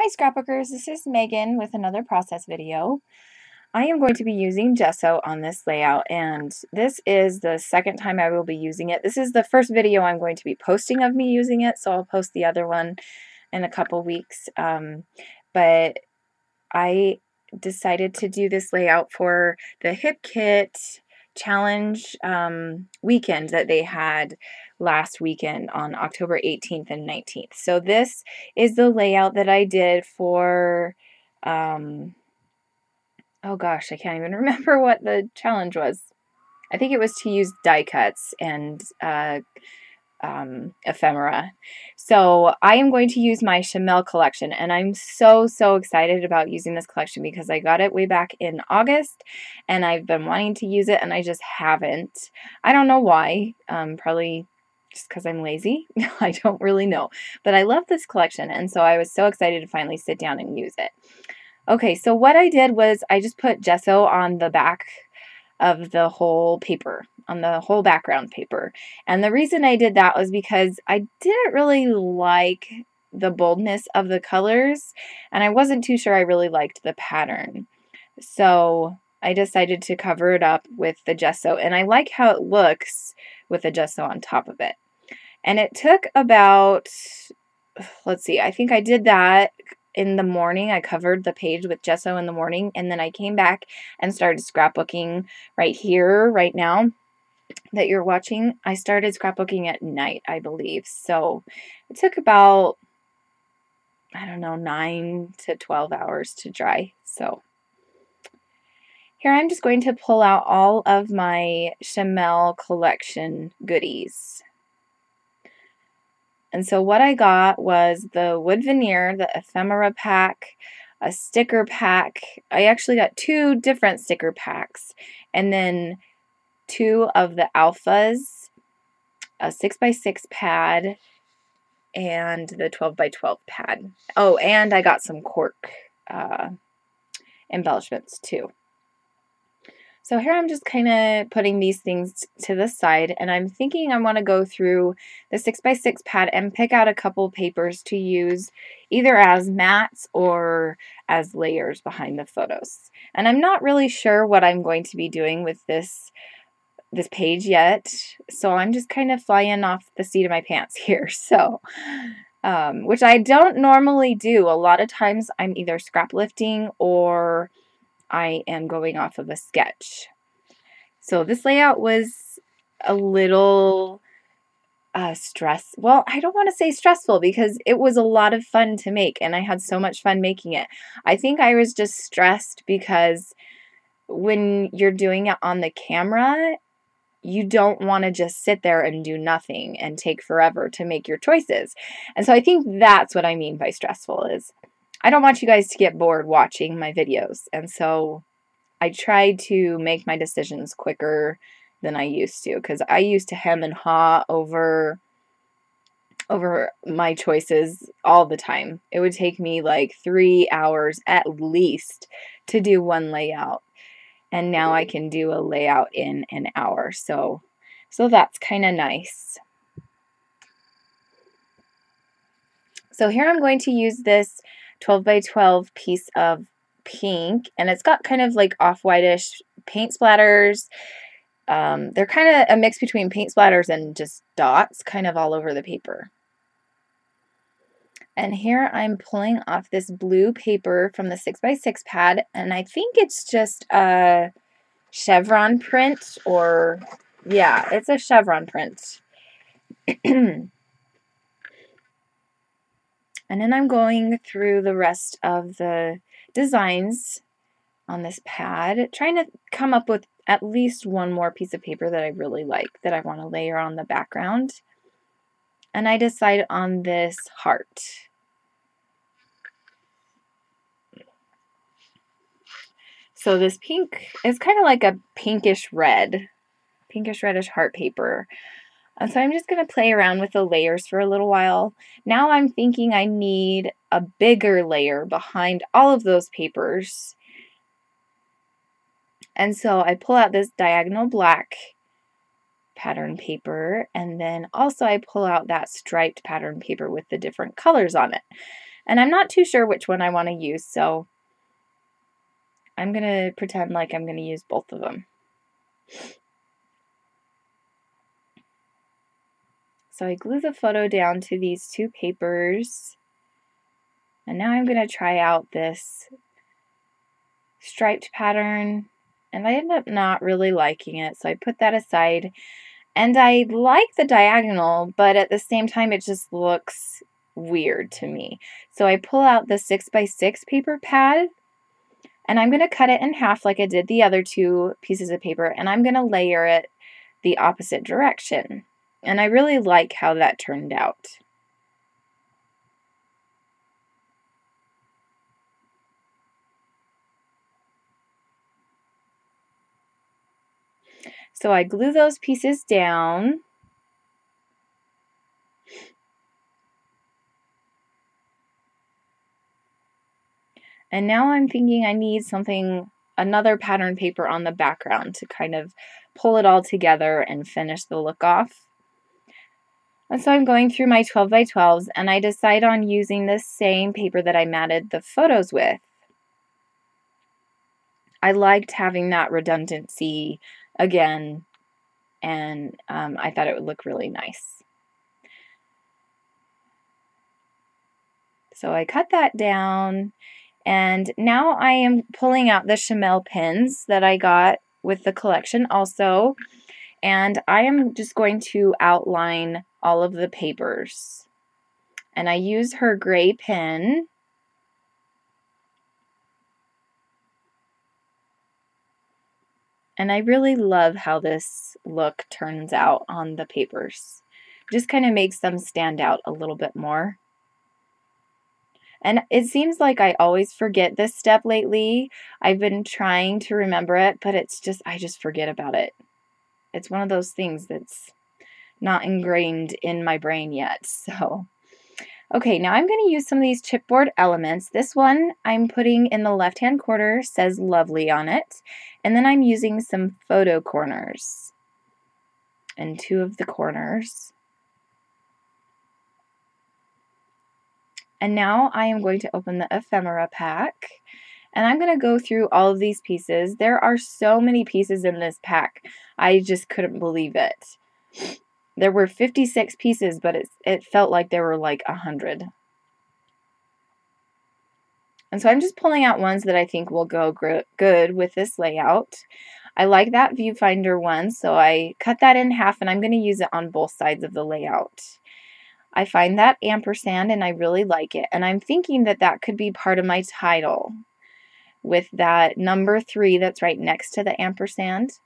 Hi Scrapbookers, this is Megan with another process video. I am going to be using gesso on this layout, and this is the second time I will be using it. This is the first video I'm going to be posting of me using it, so I'll post the other one in a couple weeks. But I decided to do this layout for the Hip Kit challenge weekend that they had last weekend on October 18th and 19th. So this is the layout that I did for, oh gosh, I can't even remember what the challenge was. I think it was to use die cuts and ephemera. So I am going to use my Shimelle collection, and I'm so excited about using this collection because I got it way back in August and I've been wanting to use it and I just haven't. I don't know why. Probably just because I'm lazy. I don't really know. But I love this collection, and so I was so excited to finally sit down and use it. Okay, so what I did was I just put gesso on the back of the whole paper, on the whole background paper. And the reason I did that was because I didn't really like the boldness of the colors, and I wasn't too sure I really liked the pattern. So I decided to cover it up with the gesso, and I like how it looks with the gesso on top of it. And it took about, let's see, I think I did that in the morning. I covered the page with gesso in the morning, and then I came back and started scrapbooking right here, right now that you're watching. I started scrapbooking at night, I believe. So it took about, I don't know, 9 to 12 hours to dry. So here I'm just going to pull out all of my Shimelle collection goodies. And so what I got was the wood veneer, the ephemera pack, a sticker pack. I actually got 2 different sticker packs, and then 2 of the alphas, a 6x6 pad, and the 12x12 pad. Oh, and I got some cork embellishments too. So here I'm just kind of putting these things to the side, and I'm thinking I want to go through the 6x6 pad and pick out a couple papers to use either as mats or as layers behind the photos. And I'm not really sure what I'm going to be doing with this page yet, so I'm just kind of flying off the seat of my pants here. So which I don't normally do. A lot of times I'm either scrap lifting or I am going off of a sketch. So this layout was a little well, I don't want to say stressful because it was a lot of fun to make, and I had so much fun making it. I think I was just stressed because when you're doing it on the camera, you don't want to just sit there and do nothing and take forever to make your choices. And so I think that's what I mean by stressful is I don't want you guys to get bored watching my videos. And so I try to make my decisions quicker than I used to, because I used to hem and haw over my choices all the time. It would take me like 3 hours at least to do one layout. And now I can do a layout in an hour. So that's kind of nice. So here I'm going to use this 12x12 piece of pink, and it's got kind of like off-whitish paint splatters. They're kind of a mix between paint splatters and just dots kind of all over the paper. And here I'm pulling off this blue paper from the 6x6 pad, and I think it's just a chevron print, or yeah, it's a chevron print. And then I'm going through the rest of the designs on this pad, trying to come up with at least one more piece of paper that I really like that I want to layer on the background. And I decide on this heart. So this pink is kind of like a pinkish reddish heart paper. And so I'm just going to play around with the layers for a little while. Now I'm thinking I need a bigger layer behind all of those papers. And so I pull out this diagonal black pattern paper, and then also I pull out that striped pattern paper with the different colors on it. And I'm not too sure which one I want to use, so I'm going to pretend like I'm going to use both of them. So I glue the photo down to these two papers. And now I'm going to try out this striped pattern. And I ended up not really liking it, so I put that aside. And I like the diagonal, but at the same time it just looks weird to me. So I pull out the 6x6 paper pad, and I'm going to cut it in half like I did the other two pieces of paper, and I'm going to layer it the opposite direction. And I really like how that turned out. So I glue those pieces down. And now I'm thinking I need another pattern paper on the background to kind of pull it all together and finish the look off. And so I'm going through my 12x12s, and I decide on using the same paper that I matted the photos with. I liked having that redundancy again, and I thought it would look really nice. So I cut that down, and now I am pulling out the Shimelle pins that I got with the collection also, and I am just going to outline all of the papers. And I use her gray pen. And I really love how this look turns out on the papers. Just kind of makes them stand out a little bit more. And it seems like I always forget this step lately. I've been trying to remember it, but I just forget about it. It's one of those things that's not ingrained in my brain yet. So, okay, now I'm going to use some of these chipboard elements. This one I'm putting in the left-hand corner, says lovely on it. And then I'm using some photo corners in two of the corners. And now I am going to open the ephemera pack. And I'm going to go through all of these pieces. There are so many pieces in this pack. I just couldn't believe it. There were 56 pieces, but it felt like there were like 100. And so I'm just pulling out ones that I think will go good with this layout. I like that viewfinder one, so I cut that in half, and I'm going to use it on both sides of the layout. I find that ampersand, and I really like it. And I'm thinking that that could be part of my title with that number 3 that's right next to the ampersand.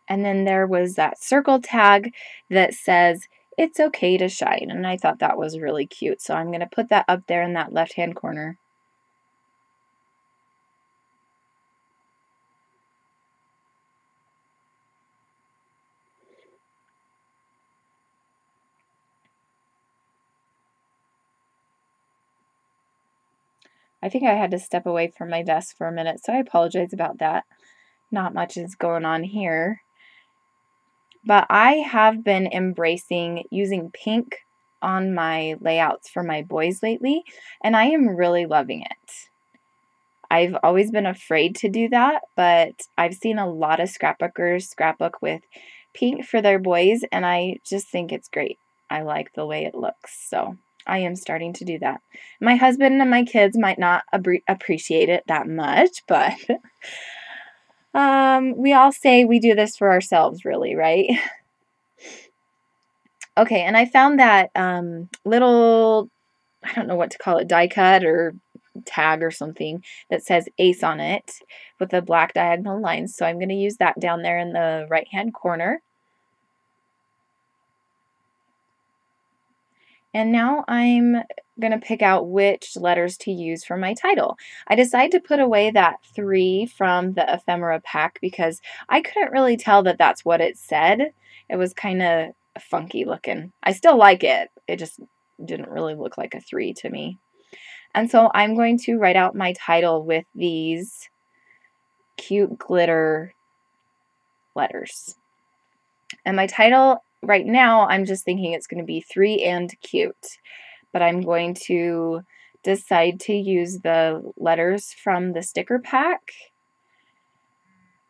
And then there was that circle tag that says, "It's okay to shine," and I thought that was really cute. So I'm going to put that up there in that left-hand corner. I think I had to step away from my desk for a minute, so I apologize about that. Not much is going on here. But I have been embracing using pink on my layouts for my boys lately, and I am really loving it. I've always been afraid to do that, but I've seen a lot of scrapbookers scrapbook with pink for their boys, and I just think it's great. I like the way it looks, so I am starting to do that. My husband and my kids might not appreciate it that much, but we all say we do this for ourselves, really, right? Okay, and I found that little, I don't know what to call it, die cut or tag or something that says Ace on it with the black diagonal lines. So I'm going to use that down there in the right-hand corner. And now I'm going to pick out which letters to use for my title. I decided to put away that 3 from the ephemera pack because I couldn't really tell that that's what it said. It was kind of funky looking. I still like it. It just didn't really look like a 3 to me. And so I'm going to write out my title with these cute glitter letters. And my title right now, I'm just thinking it's going to be 3 and cute. but I'm going to decide to use the letters from the sticker pack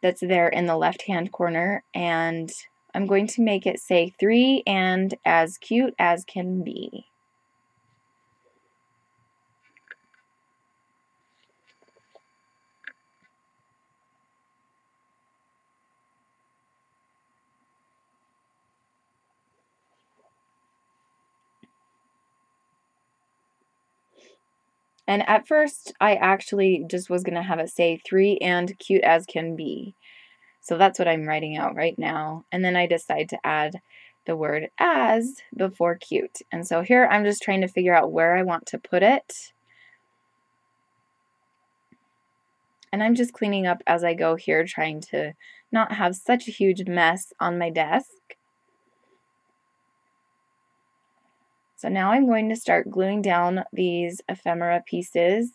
that's there in the left-hand corner, and I'm going to make it say 3 and as cute as can be. And at first, I actually just was going to have it say 3 and cute as can be. So that's what I'm writing out right now. And then I decide to add the word as before cute. And so here I'm just trying to figure out where I want to put it. And I'm just cleaning up as I go here, trying to not have such a huge mess on my desk. So now I'm going to start gluing down these ephemera pieces.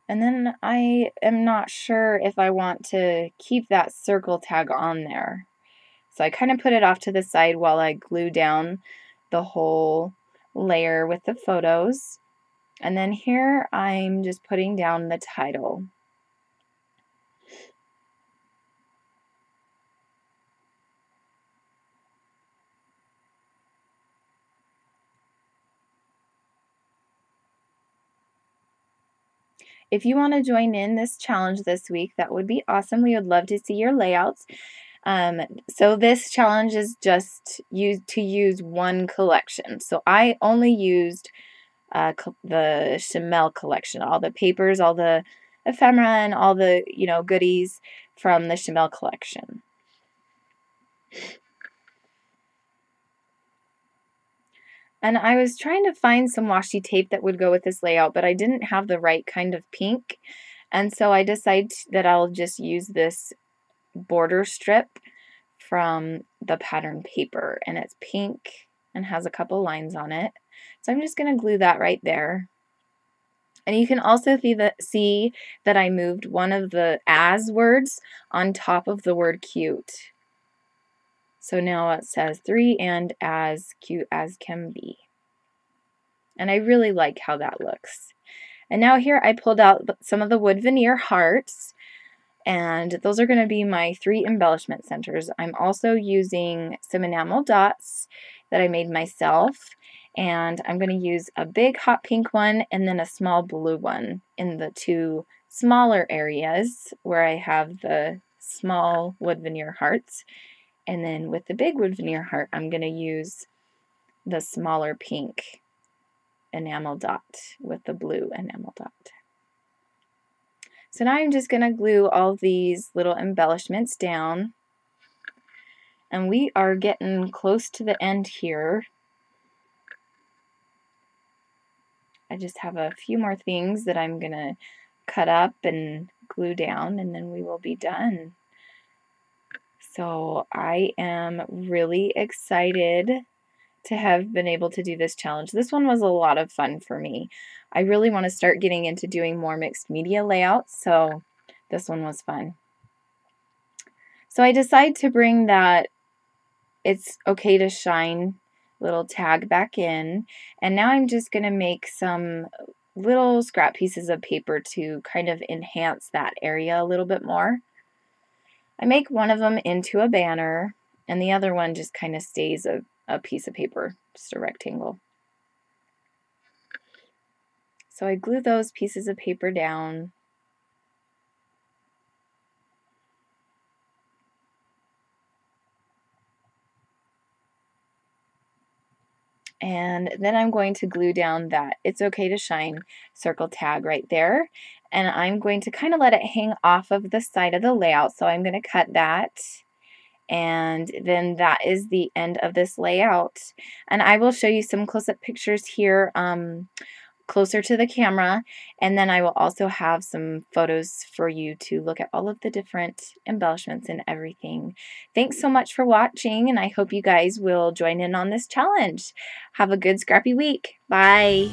And then I am not sure if I want to keep that circle tag on there. So I kind of put it off to the side while I glue down the whole layer with the photos. And then here I'm just putting down the title. If you want to join in this challenge this week, that would be awesome. We would love to see your layouts. So this challenge is just to use one collection. So I only used the Shimelle collection, all the papers, all the ephemera, and all the goodies from the Shimelle collection. And I was trying to find some washi tape that would go with this layout, but I didn't have the right kind of pink. And so I decided that I'll just use this border strip from the pattern paper, and it's pink and has a couple lines on it. So I'm just going to glue that right there. And you can also see that I moved one of the as words on top of the word cute. So now it says 3 and as cute as can be. And I really like how that looks. And now here I pulled out some of the wood veneer hearts, and those are going to be my 3 embellishment centers. I'm also using some enamel dots that I made myself, and I'm going to use a big hot pink one and then a small blue one in the 2 smaller areas where I have the small wood veneer hearts. And then with the big wood veneer heart, I'm going to use the smaller pink enamel dot with the blue enamel dot. So now I'm just going to glue all these little embellishments down, and we are getting close to the end here. I just have a few more things that I'm going to cut up and glue down, and then we will be done. So I am really excited to have been able to do this challenge. This one was a lot of fun for me. I really want to start getting into doing more mixed media layouts, so this one was fun. So I decided to bring that it's okay to shine little tag back in, and now I'm just going to make some little scrap pieces of paper to kind of enhance that area a little bit more. I make one of them into a banner, and the other one just kind of stays a piece of paper, just a rectangle. So I glue those pieces of paper down. And then I'm going to glue down that It's Okay to Shine circle tag right there. And I'm going to kind of let it hang off of the side of the layout. So I'm going to cut that. And then that is the end of this layout. And I will show you some close-up pictures here closer to the camera, and then I will also have some photos for you to look at all of the different embellishments and everything. Thanks so much for watching, and I hope you guys will join in on this challenge. Have a good scrappy week. Bye!